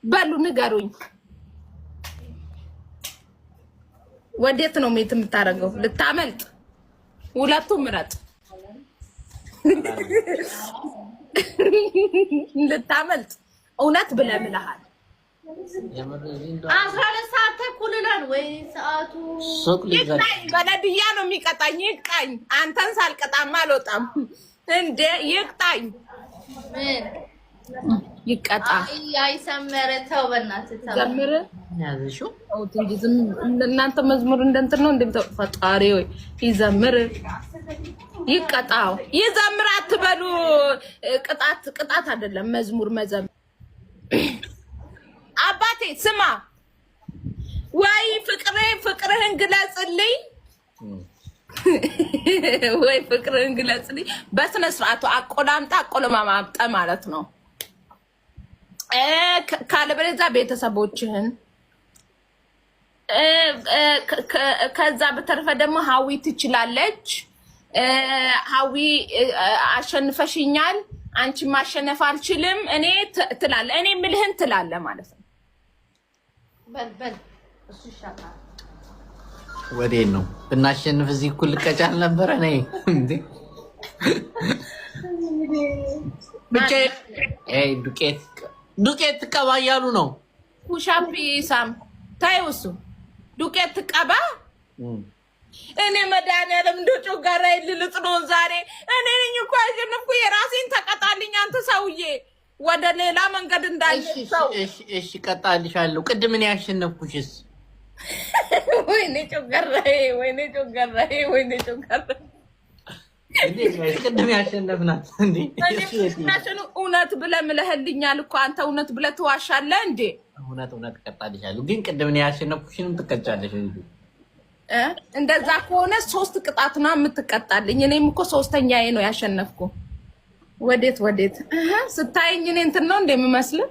በሉ ንገሩኝ። ወዴት ነው ሜት የምታደርገው? ልታመልጥ? ሁለቱም ምረጥ። ልታመልጥ እውነት ብለህ ምለሃል። 12 ሰዓት ተኩል ይላል ወይ ሰዓቱ? በለድያ ነው የሚቀጣኝ። ይቅጣኝ። አንተን ሳልቀጣማ አልወጣም እንዴ! ይቅጣኝ። ምን ይቀጣ? አይ ሰመረ ተው በእናትህ ተው። ዘምር ያዝሽው እንጂ ዝም እናንተ መዝሙር እንደንት ነው እንደምትፈጣሪ ወይ ይዘምር ይቀጣው። ይዘምር አትበሉ። ቅጣት አይደለም መዝሙር መዘምር። አባቴ ስማ፣ ወይ ፍቅርህን ግለጽልኝ፣ ወይ ፍቅርህን ግለጽልኝ በስነ ስርዓቱ። አቆለማምጠ ማለት ነው። ካለበለዚያ ቤተሰቦችህን፣ ከዛ በተረፈ ደግሞ ሀዊ ትችላለች። ሀዊ አሸንፈሽኛል፣ አንቺ ማሸነፍ አልችልም እኔ ትላለህ። እኔ ምልህን ትላለህ ማለት ነው። በል እሱ ይሻላል። ወዴት ነው ብናሸንፍ? እዚህ እኩል ቀጫል ነበር እኔ እንዴ ብቻ ዱቄት ትቀባ እያሉ ነው። ኩሻፒ ሳም ታዩ እሱ ዱቄት ትቀባ። እኔ መድኃኒዓለም እንደ ጮጋራ ልልጥ ነው ዛሬ። እኔ ነኝ እኮ ያሸነፍኩ። የራሴን ተቀጣልኝ አንተ ሰውዬ፣ ወደ ሌላ መንገድ እንዳልሰው። እሺ ቀጣልሻለሁ። ቅድም እኔ ያሸነፍኩሽስ? ወይኔ ጮጋራዬ፣ ወይኔ ጮጋራዬ፣ ወይኔ ጮጋራዬ። ቅድም ያሸነፍናት እንዴ? እውነት ብለህ ምለህልኛል እኮ አንተ። እውነት ብለህ ትዋሻለህ እንዴ? እውነት ቀጣልሻለሁ። ግን ቅድም እኔ ያሸነፍኩሽንም ትቀጫለሽ እንዴ? እንደዛ ከሆነ 3 ቅጣት ነው የምትቀጣልኝ። እኔም እኮ 3ኛዬ ነው ያሸነፍኩ። ወዴት ስታየኝ እኔ እንትን ነው እንደምመስል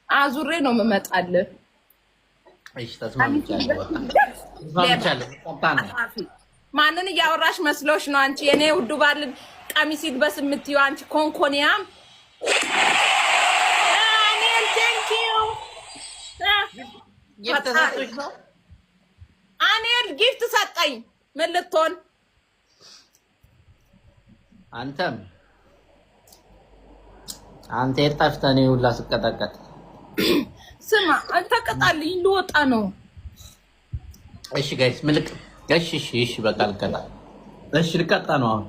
አዙሬ ነው የምመጣልህ። እሺ ተስማምቻለሁ። ማንን እያወራሽ መስሎሽ ነው አንቺ? የኔ ውዱ ባል ቀሚስ ይልበስ የምትይው አንቺ ኮንኮኒያም። አኔል ቴንኪው አኔል ጊፍት ሰጠኝ። ምን ልትሆን? አንተ የጠፍተህ ነው ሁላ ስቀጠቀጥ። ስማ አንተ ቀጣልኝ፣ ልወጣ ነው። እሺ ጋይስ ምልክ። እሺ በቃ ልቀጣ። እሺ ልቀጣ ነው አሁን።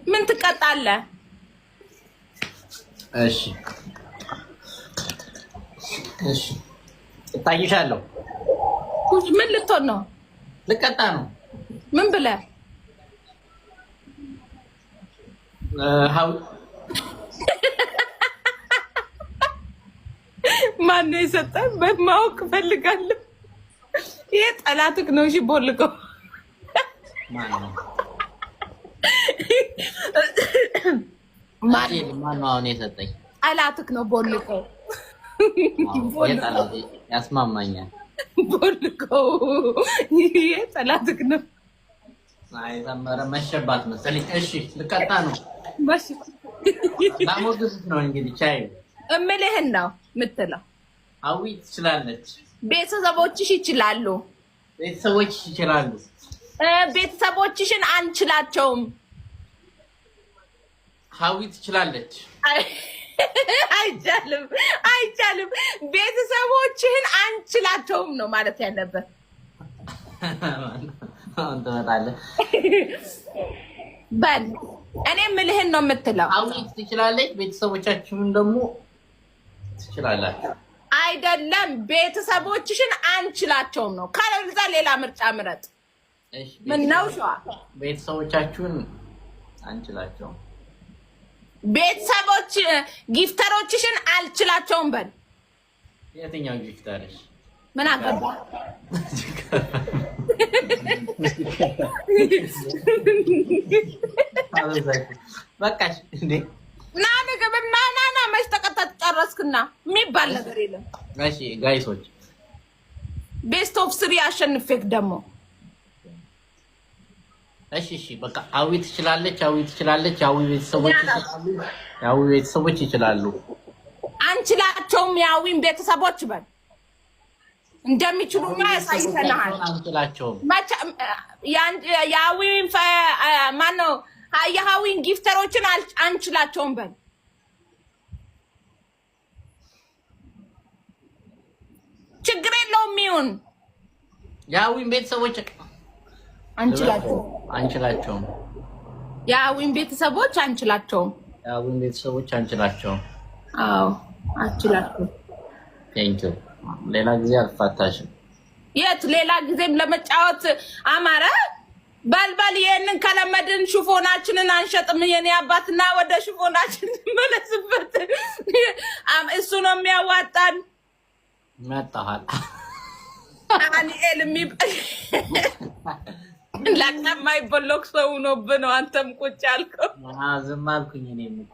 ምን ትቀጣለህ? እሺ እታይሻለሁ። ምን ልትሆን ነው? ልቀጣ ነው። ምን ብለህ? ማነው የሰጠህ? በማወቅ እፈልጋለሁ። ይሄ ጠላትክ ነው። እሺ ቦልቀው። ማነው አሁን የሰጠኝ? ጠላትክ ነው። ቦልቀው። ያስማማኛል። ቦልቀው። ይሄ ጠላትክ ነው። አይ ዘመረ መሸባት መሰለኝ። እሺ ልቀጣ ነው። ባሽ ላሞግስ ነው እንግዲህ ቻይ እምልህን ነው የምትለው። ሀዊ ትችላለች። ቤተሰቦችሽ ይችላሉ። ቤተሰቦችሽን አንችላቸውም። ሀዊ ትችላለች። አይቻልም። ቤተሰቦችህን አንችላቸውም ነው ማለት ያለበት። አሁን ትመጣለህ። በል እኔ ምልህን ነው የምትለው። ሀዊ ትችላለች። ቤተሰቦቻችሁን ደግሞ ትችላላችሁ። አይደለም ቤተሰቦችሽን አንችላቸውም ነው። ካለዛ ሌላ ምርጫ ምረጥ። ምን ነው ሸዋ? ቤተሰቦቻችሁን አንችላቸውም። ቤተሰቦች ጊፍተሮችሽን አልችላቸውም በል። የትኛው ጊፍተርሽ? ምን አገባ? በቃሽ እንዴ? ና ንግብና ና መች ተቀጣጥ ጨረስክና የሚባል ነገር የለም። እሺ ጋይሶች ቤስት ኦፍ 3 አሸንፌክ ደግሞ እሺ በቃ ሀዊ ትችላለች። ሀዊ ቤተሰቦች ይችላሉ። አንችላቸውም ያዊን ቤተሰቦች በል እንደሚችሉ ያሳይተናል። አንችላቸውም ያዊን ማነው የሃዊን ጊፍተሮችን አንችላቸውም በል ችግር የለውም። ይሁን ያዊን ቤተሰቦች አንችላቸውም። ያዊን ቤተሰቦች አንችላቸውም። ያዊን ቤተሰቦች አንችላቸውም። አዎ አንችላቸውም። ቴንኪው። ሌላ ጊዜ አልፋታሽም። የት ሌላ ጊዜም ለመጫወት አማረ በልበል። ይሄንን ከለመድን ሽፎናችንን አንሸጥም። የኔ አባትና ወደ ሽፎናችን መለስበት። እሱ ነው የሚያዋጣን። መጣሃል አኒኤል ለቀማይ በሎክ ሰው ነው ብነው አንተም ቁጭ አልከው። ዝም አልኩኝ እኔም እኮ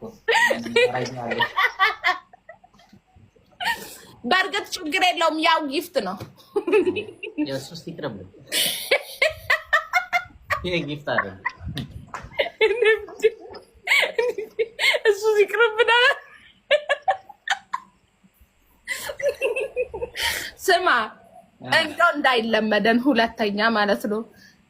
በእርግጥ ችግር የለውም። ያው ጊፍት ነው። የሱስ ይቅርብ። ይሄ ጊፍት አይደለም። እሱ ይቅርብና ስማ እንደው እንዳይለመደን ሁለተኛ ማለት ነው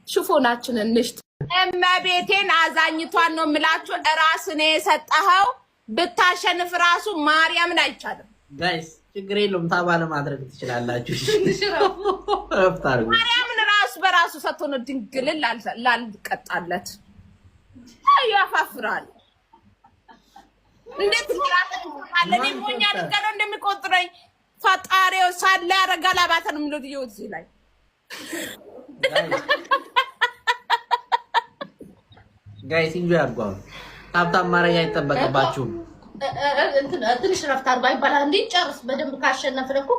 ሽፎናችንን እንሽጥ። እመቤቴን አዛኝቷን ነው የምላችሁ። እራስን የሰጠኸው ብታሸንፍ ራሱ ማርያምን አይቻልም። ጋይስ ችግር የለውም። ታባለ ማድረግ ትችላላችሁ። ማርያምን ራሱ በራሱ ሰጥቶ ነው ድንግልን ላልቀጣለት ያፋፍራል። እንዴት ይራቀታለን? ሞኛ ድንገና እንደሚቆጥረኝ ፈጣሪው ሳለ ያረጋል። አባተን ምንድን ነው እዚህ ላይ ጋይስ እንጆ ያርጓው። ታብታብ ማረግ አይጠበቅባችሁም። ትንሽ ረፍት አድርጎ አይባልም እንዴ? ጨርስ በደንብ ካሸነፍን እኮ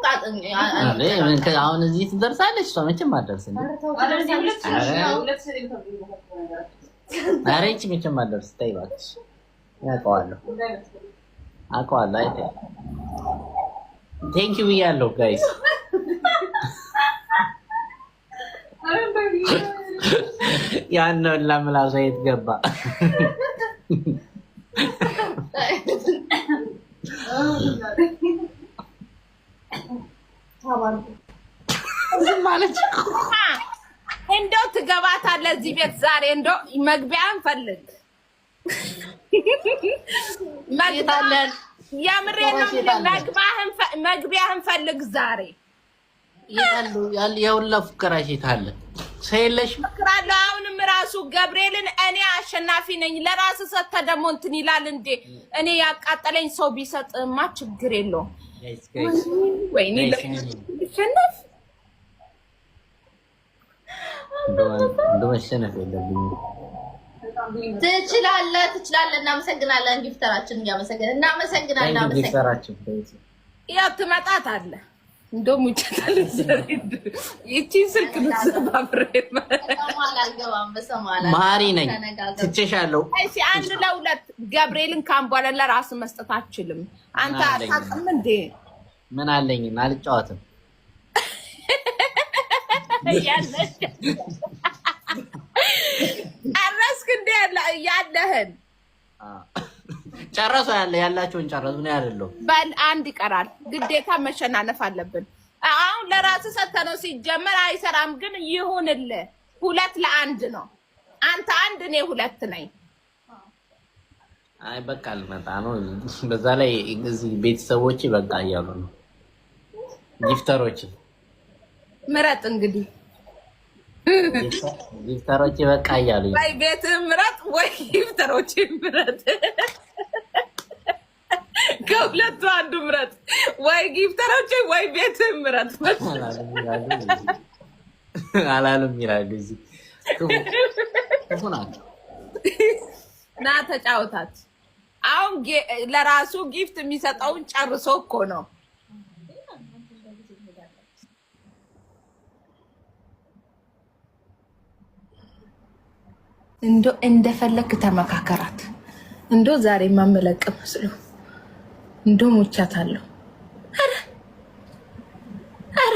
አሁን እዚህ ትደርሳለች። እሷ መቼም አትደርስም። ኧረ ይህቺ መቼም አትደርስ። ተይ እባክሽ። አውቀዋለሁ። አይተኸው ቴንኪው ብያለሁ ጋይስ። ያንን ለምላሳ የት ገባ? እንደው ትገባታለህ እዚህ ቤት ዛሬ። እንደው መግቢያህን ፈልግ። የምሬን ነው። መግቢያህን ፈልግ ዛሬ። የሁላ ፉከራሽ የት አለ? ሰይለሽም እከራለሁ። አሁንም ራሱ ገብርኤልን እኔ አሸናፊ ነኝ ለራስ ሰተ ደግሞ እንትን ይላል እንዴ? እኔ ያቃጠለኝ ሰው ቢሰጥማ ችግር የለውም። ወይኔ ለሸነፍ እንደመሸነፍ የለብኝም። ትችላለህ። እናመሰግናለን። ጊፍተራችን እናመሰግናለን። ጊፍተራችን ያው ትመጣታለህ። እንደውም ይቻላል ይቺ ስልክ ልትሰባብሬ ማሪ ነኝ ትቼሻለሁ። እሺ አንድ ለሁለት ገብርኤልን ካምቧላ ለራስ መስጠት አትችልም አንተ። አታውቅም እንዴ? ምን አለኝ? አልጫወትም። ያለሽ አረስክ እንዴ? ያለህን ጨረሱ። ያላቸውን ጨረሱ ነው ያለው። በል አንድ ይቀራል። ግዴታ መሸናነፍ አለብን። አሁን ለራስ ሰተነው ሲጀመር አይሰራም። ግን ይሁንልህ። 2-1 ነው። አንተ 1 እኔ 2 ነኝ። አይ በቃ ልመጣ ነው። በዛ ላይ እዚህ ቤተሰቦቼ በቃ እያሉ ነው። ጊፍተሮቼ ምረጥ እንግዲህ። ጊፍተሮቼ በቃ እያሉ ወይ ቤትህን ምረጥ ወይ ጊፍተሮቼ ምረጥ። ከሁለቱ አንዱ ምረጥ። ወይ ጊፍተሮቼ ወይ ቤትህን ምረጥ። አላለም ይላል እዚህ ክፉ ናቸው። ና ተጫወታት። አሁን ለራሱ ጊፍት የሚሰጠውን ጨርሶ እኮ ነው። እንደፈለክ ተመካከራት። ዛሬ ማመለቅ መስሎ ሙቻታለሁ። አረ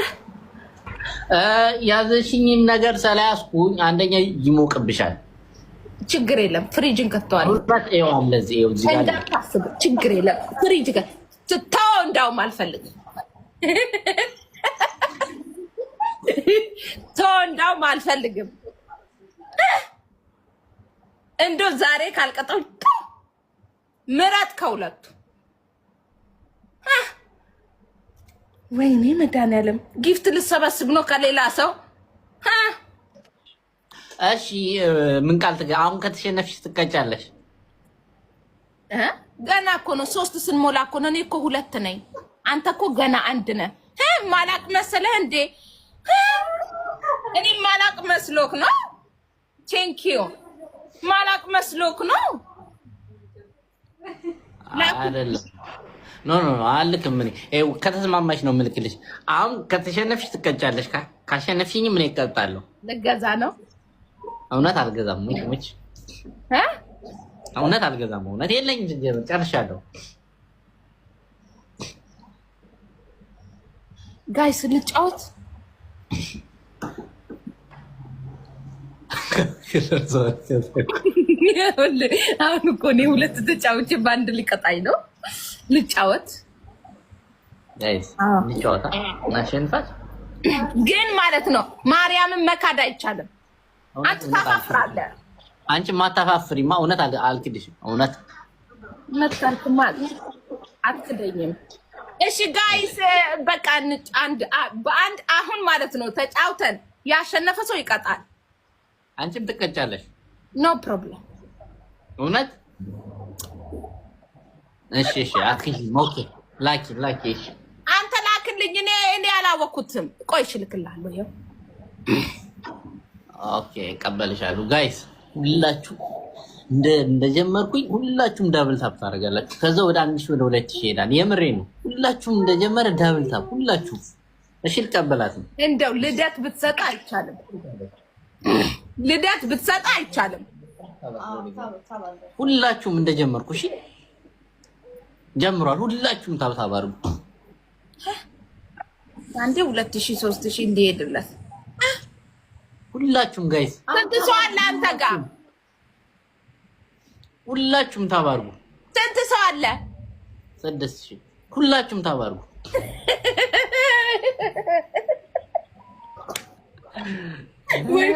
ያዘሽኝም ነገር ስለያዝኩኝ አንደኛ ይሞቅብሻል። ችግር የለም ፍሪጅን ከተዋል። ችግር የለም ፍሪጅ ትተው እንዳውም አልፈልግም። እንዳውም አልፈልግም። እንደው ዛሬ ካልቀጠው ምረጥ ከሁለቱ። ወይኔ መድኃኒዓለም ጊፍት ልሰበስብ ነው ከሌላ ሰው። እሺ ምን ቃል አሁን ከተሸነፍሽ ትቀጫለሽ? ገና እኮ ነው 3 ስንሞላ እኮ ነው። እኔ እኮ 2 ነኝ። አንተ እኮ ገና 1 ነህ። ማላቅ መሰለህ እንዴ? እኔ ማላቅ መስሎክ ነው? ቴንኪዩ ማላቅ መስሎክ ነው? አይደለም ኖ አልክም። እኔ ከተስማማሽ ነው የምልክልሽ። አሁን ከተሸነፍሽ ትቀጫለሽ። ካሸነፍሽኝ ምን ይቀጣለሁ? ልገዛ ነው። እውነት አልገዛም። ሙች እውነት አልገዛም። እውነት የለኝም። ጨርሻለሁ። ጋይስ ልጫወት። አሁን እኮ እኔ 2 ተጫውቼ በአንድ ሊቀጣኝ ነው። ልጫወት ጋይስ ልጫወታ እናሸንፋት። ግን ማለት ነው ማርያምን መካድ አይቻልም። አንተ ታፋፍራለህ። አንቺ ማታፋፍሪማ እውነት አልክድሽም። እውነት መጣልኩማ አትደኝም። እሺ ጋይስ በቃ በአንድ አሁን ማለት ነው ተጫውተን ያሸነፈ ሰው ይቀጣል። አንቺም ትቀጫለሽ። ኖ ፕሮብሌም። እውነት እሺ አትክጂ። ኦኬ ላኪ እሺ አንተ ላክልኝ። እኔ አላወኩትም። ቆይ እልክልሃለሁ። ይኸው ኦኬ ቀበልሻለሁ። ጋይስ ሁላችሁ እንደጀመርኩኝ ሁላችሁም ዳብል ታፕ ታደርጋላችሁ። ከዛ ወደ 1000 ወደ 2000 ይሄዳል። የምሬ ነው። ሁላችሁም እንደጀመረ ዳብል ታፕ ሁላችሁ። እሺ ልቀበላት ነው። እንደው ልደት ብትሰጥ አይቻልም? ልደት ብትሰጥ አይቻልም? ሁላችሁም እንደጀመርኩ እሺ ጀምሯል። ሁላችሁም ታፕ ታፕ አድርጉ። አንዴ 2000 3000 እንዲሄድለት ሁላችሁም ጋይስ ስንት ሰው አለ አንተ ጋር? ሁላችሁም ታፕ አድርጉ። ስንት ሰው አለ? 6000 ሁላችሁም ታፕ አድርጉ። ወይ